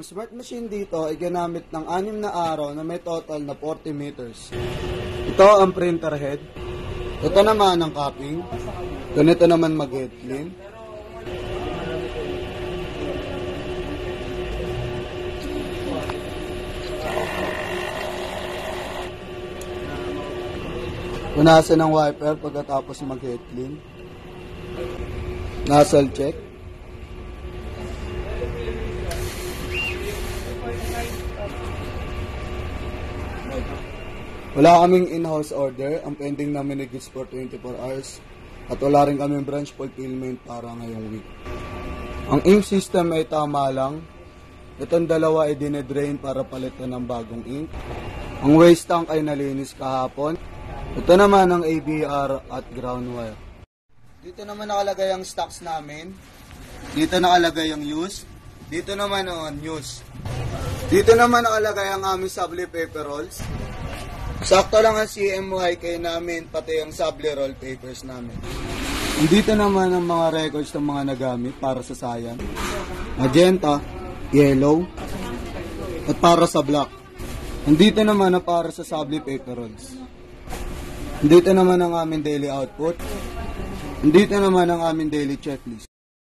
Ang smart machine dito ay ginamit ng 6 na araw na may total na 40 meters. Ito ang printer head. Ito naman ang copying. Ganito naman mag-head clean. Punasan ng wiper pagkatapos mag-head clean. Nozzle check. Wala kaming in-house order. Ang pending namin ay goods for 24 hours. At wala rin kaming branch fulfillment para ngayong week. Ang ink system ay tama lang. Itong dalawa ay dinedrain para palitan ng bagong ink. Ang waste tank ay nalinis kahapon. Ito naman ang ABR at ground wire. Dito naman nakalagay ang stocks namin. Dito nakalagay ang used. Dito naman ang unused. Dito naman nakalagay ang aming sable paper rolls. Sakto lang ang CMYK namin, pati ang sable roll papers namin. Dito naman ang mga records ng mga nagamit para sa sayan. Magenta, yellow, at para sa black. Dito naman ang para sa sable paper rolls. Dito naman ang aming daily output. Dito naman ang aming daily checklist.